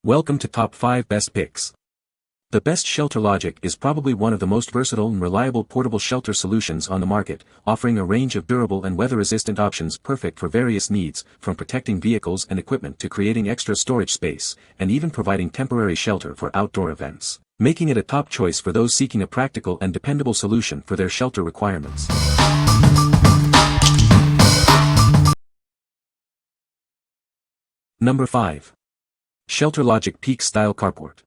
Welcome to Top 5 Best Picks. The best ShelterLogic is probably one of the most versatile and reliable portable shelter solutions on the market, offering a range of durable and weather-resistant options perfect for various needs, from protecting vehicles and equipment to creating extra storage space, and even providing temporary shelter for outdoor events, making it a top choice for those seeking a practical and dependable solution for their shelter requirements. Number 5. ShelterLogic Peak Style Carport.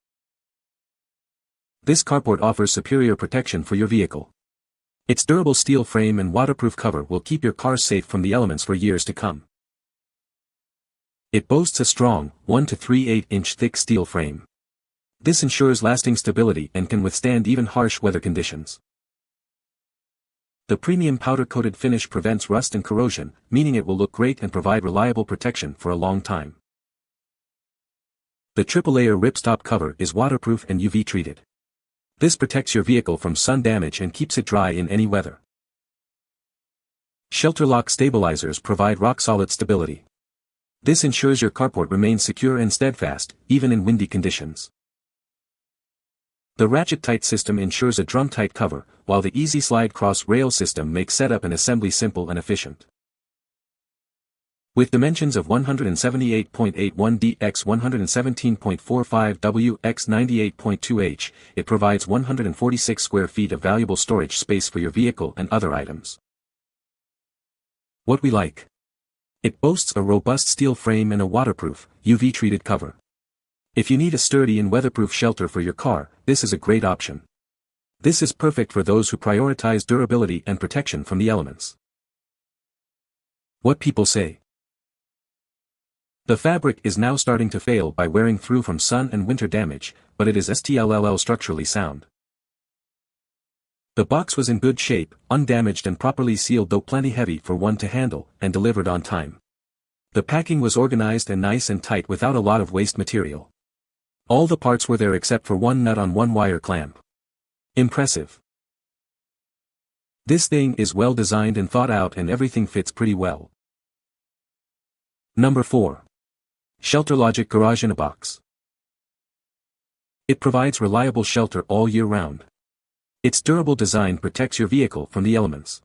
This carport offers superior protection for your vehicle. Its durable steel frame and waterproof cover will keep your car safe from the elements for years to come. It boasts a strong, 1 to 3/8-inch thick steel frame. This ensures lasting stability and can withstand even harsh weather conditions. The premium powder-coated finish prevents rust and corrosion, meaning it will look great and provide reliable protection for a long time. The triple-layer ripstop cover is waterproof and UV-treated. This protects your vehicle from sun damage and keeps it dry in any weather. ShelterLock stabilizers provide rock-solid stability. This ensures your carport remains secure and steadfast, even in windy conditions. The ratchet-tight system ensures a drum-tight cover, while the easy slide cross-rail system makes setup and assembly simple and efficient. With dimensions of 178.81d x 117.45w x 98.2h, it provides 146 square feet of valuable storage space for your vehicle and other items. What we like. It boasts a robust steel frame and a waterproof, UV-treated cover. If you need a sturdy and weatherproof shelter for your car, this is a great option. This is perfect for those who prioritize durability and protection from the elements. What people say. The fabric is now starting to fail by wearing through from sun and winter damage, but it is still structurally sound. The box was in good shape, undamaged and properly sealed, though plenty heavy for one to handle, and delivered on time. The packing was organized and nice and tight without a lot of waste material. All the parts were there except for one nut on one wire clamp. Impressive. This thing is well designed and thought out, and everything fits pretty well. Number 4. ShelterLogic Garage-in-a-Box. It provides reliable shelter all year round. Its durable design protects your vehicle from the elements.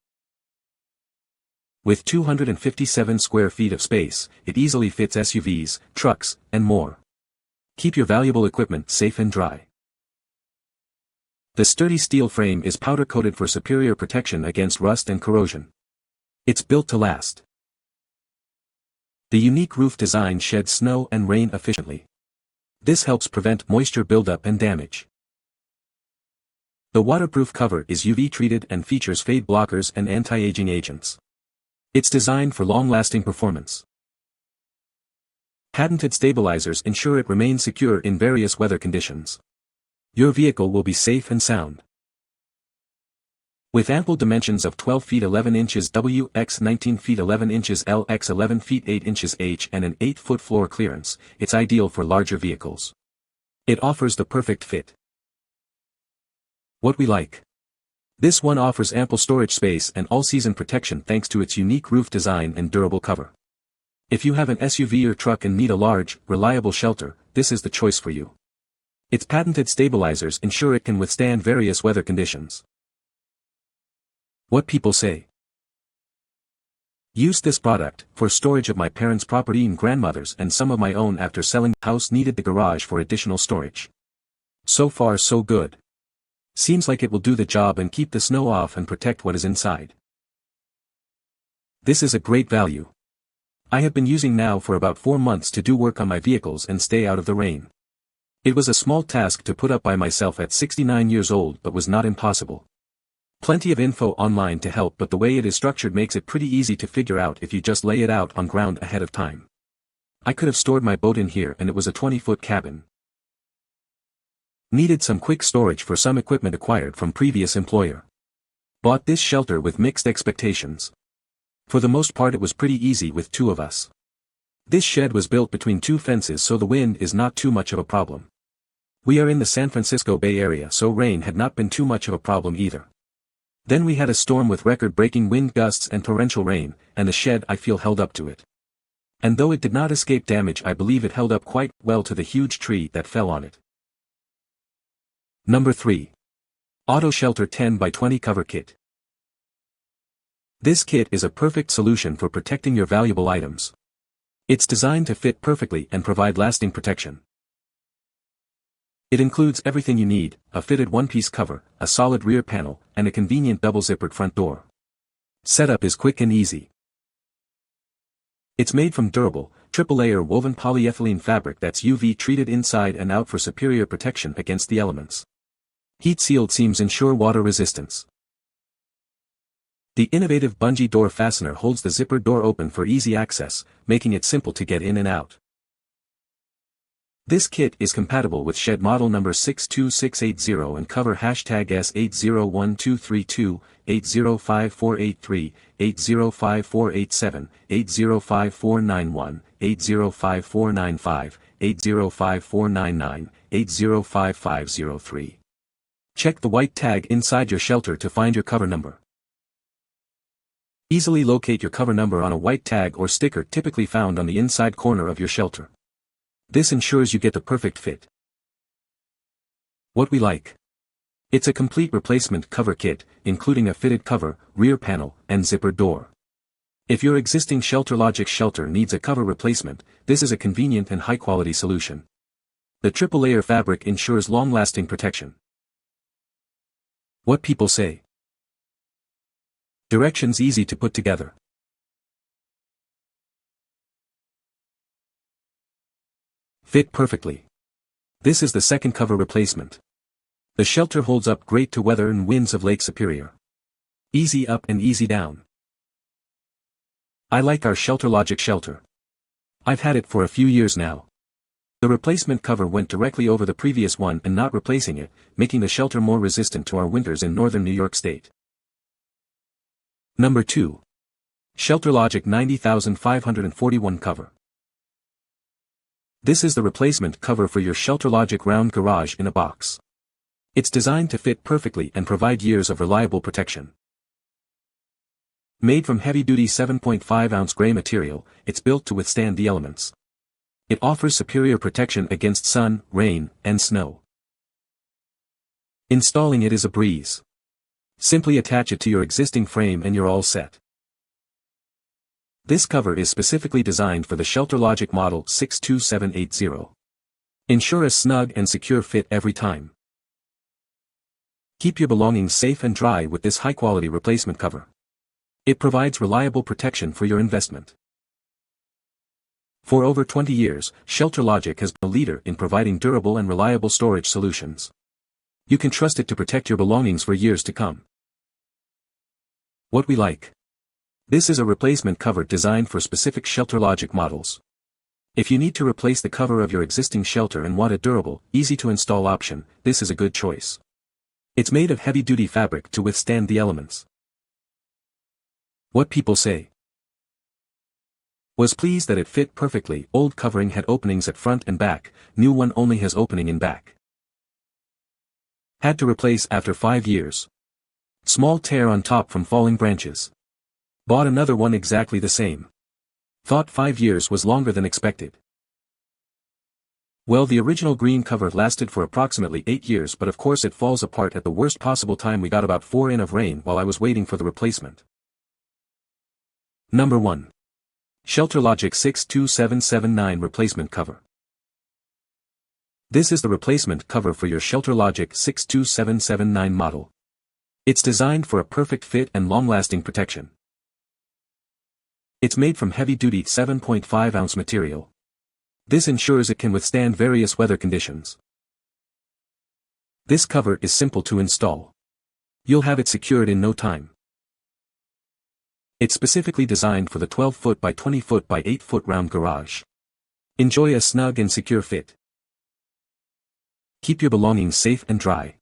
With 257 square feet of space, it easily fits SUVs, trucks, and more. Keep your valuable equipment safe and dry. The sturdy steel frame is powder-coated for superior protection against rust and corrosion. It's built to last. The unique roof design sheds snow and rain efficiently. This helps prevent moisture buildup and damage. The waterproof cover is UV-treated and features fade blockers and anti-aging agents. It's designed for long-lasting performance. Patented stabilizers ensure it remains secure in various weather conditions. Your vehicle will be safe and sound. With ample dimensions of 12 feet 11 inches W x 19 feet 11 inches L x 11 feet 8 inches H and an 8-foot floor clearance, it's ideal for larger vehicles. It offers the perfect fit. What we like. This one offers ample storage space and all-season protection thanks to its unique roof design and durable cover. If you have an SUV or truck and need a large, reliable shelter, this is the choice for you. Its patented stabilizers ensure it can withstand various weather conditions. What people say. Used this product for storage of my parents' property and grandmother's and some of my own after selling the house, needed the garage for additional storage. So far so good. Seems like it will do the job and keep the snow off and protect what is inside. This is a great value. I have been using now for about 4 months to do work on my vehicles and stay out of the rain. It was a small task to put up by myself at 69 years old, but was not impossible. Plenty of info online to help, but the way it is structured makes it pretty easy to figure out if you just lay it out on ground ahead of time. I could have stored my boat in here, and it was a 20-foot cabin. Needed some quick storage for some equipment acquired from previous employer. Bought this shelter with mixed expectations. For the most part it was pretty easy with 2 of us. This shed was built between 2 fences, so the wind is not too much of a problem. We are in the San Francisco Bay Area, so rain had not been too much of a problem either. Then we had a storm with record-breaking wind gusts and torrential rain, and the shed, I feel, held up to it. And though it did not escape damage, I believe it held up quite well to the huge tree that fell on it. Number 3. AutoShelter 10 by 20 Cover Kit. This kit is a perfect solution for protecting your valuable items. It's designed to fit perfectly and provide lasting protection. It includes everything you need: a fitted one-piece cover, a solid rear panel, and a convenient double-zippered front door. Setup is quick and easy. It's made from durable, triple-layer woven polyethylene fabric that's UV treated inside and out for superior protection against the elements. Heat-sealed seams ensure water resistance. The innovative bungee door fastener holds the zipper door open for easy access, making it simple to get in and out. This kit is compatible with shed model number 62680 and cover hashtag S801232, 805483, 805487, 805491, 805495, 805499, 805503. Check the white tag inside your shelter to find your cover number. Easily locate your cover number on a white tag or sticker typically found on the inside corner of your shelter. This ensures you get the perfect fit. What we like. It's a complete replacement cover kit, including a fitted cover, rear panel, and zipper door. If your existing ShelterLogic shelter needs a cover replacement, this is a convenient and high-quality solution. The triple-layer fabric ensures long-lasting protection. What people say. Directions easy to put together. Fit perfectly. This is the second cover replacement. The shelter holds up great to weather and winds of Lake Superior. Easy up and easy down. I like our ShelterLogic shelter. I've had it for a few years now. The replacement cover went directly over the previous one and not replacing it, making the shelter more resistant to our winters in northern New York State. Number 2. ShelterLogic 90541 cover. This is the replacement cover for your ShelterLogic round Garage-in-a-Box. It's designed to fit perfectly and provide years of reliable protection. Made from heavy-duty 7.5-ounce gray material, it's built to withstand the elements. It offers superior protection against sun, rain, and snow. Installing it is a breeze. Simply attach it to your existing frame and you're all set. This cover is specifically designed for the ShelterLogic model 62780. Ensure a snug and secure fit every time. Keep your belongings safe and dry with this high-quality replacement cover. It provides reliable protection for your investment. For over 20 years, ShelterLogic has been a leader in providing durable and reliable storage solutions. You can trust it to protect your belongings for years to come. What we like. This is a replacement cover designed for specific ShelterLogic models. If you need to replace the cover of your existing shelter and want a durable, easy-to-install option, this is a good choice. It's made of heavy-duty fabric to withstand the elements. What people say. Was pleased that it fit perfectly. Old covering had openings at front and back, new one only has opening in back. Had to replace after 5 years. Small tear on top from falling branches. Bought another one exactly the same. Thought 5 years was longer than expected. Well, the original green cover lasted for approximately 8 years, but of course it falls apart at the worst possible time. We got about 4 in of rain while I was waiting for the replacement. Number 1. ShelterLogic 62779 replacement cover. This is the replacement cover for your ShelterLogic 62779 model. It's designed for a perfect fit and long-lasting protection. It's made from heavy-duty 7.5-ounce material. This ensures it can withstand various weather conditions. This cover is simple to install. You'll have it secured in no time. It's specifically designed for the 12-foot by 20-foot by 8-foot round garage. Enjoy a snug and secure fit. Keep your belongings safe and dry.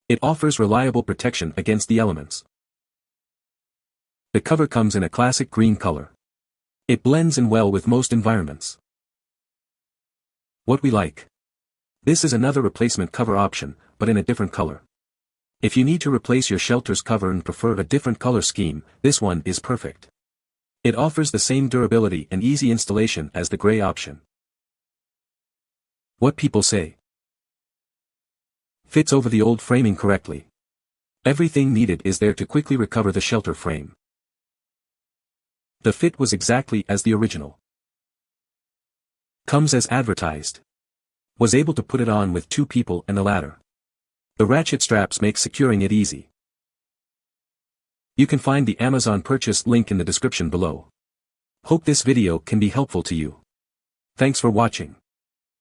It offers reliable protection against the elements. The cover comes in a classic green color. It blends in well with most environments. What we like. This is another replacement cover option, but in a different color. If you need to replace your shelter's cover and prefer a different color scheme, this one is perfect. It offers the same durability and easy installation as the gray option. What people say. Fits over the old framing correctly. Everything needed is there to quickly recover the shelter frame. The fit was exactly as the original. Comes as advertised. Was able to put it on with 2 people and a ladder. The ratchet straps make securing it easy. You can find the Amazon purchase link in the description below. Hope this video can be helpful to you. Thanks for watching.